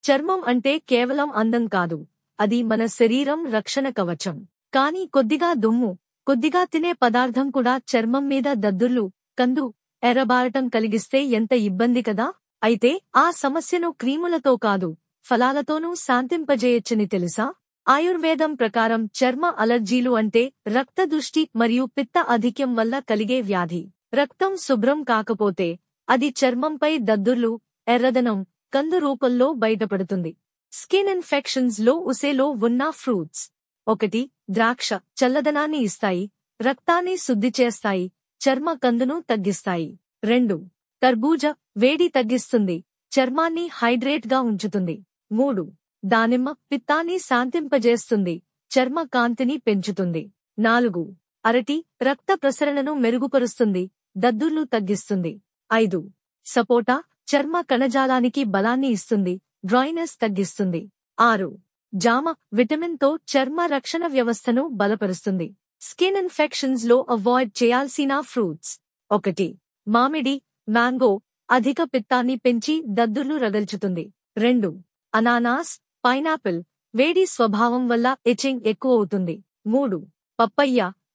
చర్మం అంటే కేవలం అందం కాదు, అది మన శరీరం రక్షణ కవచం. కానీ కొద్దిగా దుమ్ము, కొద్దిగా తినే పదార్థం కూడా చర్మం మీద దద్దుర్లు, కందు, ఎర్రబారటం కలిగిస్తే ఎంత ఇబ్బంది కదా. అయితే ఆ సమస్యను క్రీములతో కాదు, ఫలాలతోనూ శాంతింపజేయొచ్చని తెలుసా? ఆయుర్వేదం ప్రకారం చర్మ అలర్జీలు అంటే రక్తదృష్టి మరియు పిత్త అధిక్యం వల్ల కలిగే వ్యాధి. రక్తం శుభ్రం కాకపోతే అది చర్మంపై దద్దుర్లు, ఎర్రదనం, కందు రూపంలో బయటపడుతుంది. స్కిన్ ఇన్ఫెక్షన్స్ లో ఉసేలో ఉన్న ఫ్రూట్స్. 1. ద్రాక్ష చల్లదనాన్ని ఇస్తాయి, రక్తాన్ని శుద్ధి చేస్తాయి, చర్మ కందును తగ్గిస్తాయి. 2. తర్బూజ వేడి తగ్గిస్తుంది, చర్మాన్ని హైడ్రేట్ గా ఉంచుతుంది. 3. దానిమ్మ పిత్తాన్ని శాంతింపజేస్తుంది, చర్మ కాంతిని పెంచుతుంది. 4. అరటి రక్త ప్రసరణను మెరుగుపరుస్తుంది, దద్దుర్లు తగ్గిస్తుంది. 5. సపోటా చర్మ కణజాలానికి బలాన్ని ఇస్తుంది, డ్రైనెస్ తగ్గిస్తుంది. 6. జామ విటమిన్ తో చర్మ రక్షణ వ్యవస్థను బలపరుస్తుంది. స్కిన్ ఇన్ఫెక్షన్స్ లో అవాయిడ్ చేయాల్సిన ఫ్రూట్స్. 1. మామిడి మ్యాంగో అధిక పిత్తాన్ని పెంచి దద్దుర్లు రగల్చుతుంది. 2. అనానాస్ పైనాపిల్ వేడి స్వభావం వల్ల ఇచింగ్ ఎక్కువవుతుంది. 3.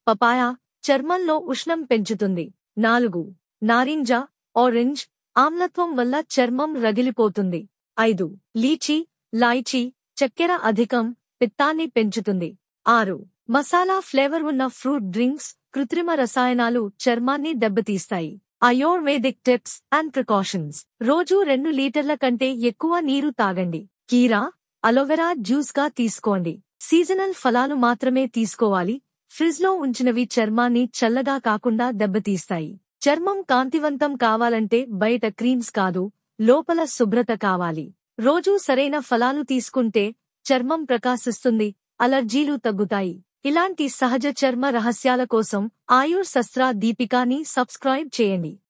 పపాయ చర్మంలో ఉష్ణం పెంచుతుంది. 4. నారింజ ఆరెంజ్ ఆమ్లత్వం వల్ల చర్మం రగిలిపోతుంది. 5. లైచీ చక్కెర అధికం పిత్తాన్ని పెంచుతుంది. 6. మసాలా ఫ్లేవర్ ఉన్న ఫ్రూట్ డ్రింక్స్ కృత్రిమ రసాయనాలు చర్మాన్ని దెబ్బతీస్తాయి. Ayurvedic tips and precautions. రోజూ 2 లీటర్ల కంటే ఎక్కువ నీరు తాగండి. కీరా అలోవెరా జ్యూస్ గా తీసుకోండి. సీజనల్ ఫలాలు మాత్రమే తీసుకోవాలి. ఫ్రిజ్ లో ఉంచినవి చర్మాన్ని చల్లగా కాకుండా దెబ్బతీస్తాయి. చర్మం కాంతివంతం కావాలంటే బయట క్రీమ్స్ కాదు, లోపల శుభ్రత కావాలి. రోజూ సరైన ఫలాలు తీసుకుంటే చర్మం ప్రకాశిస్తుంది, అలర్జీలు తగ్గుతాయి. ఇలాంటి సహజ చర్మ రహస్యాల కోసం ఆయుర్ శస్త్ర దీపికాని సబ్స్క్రైబ్ చేయండి.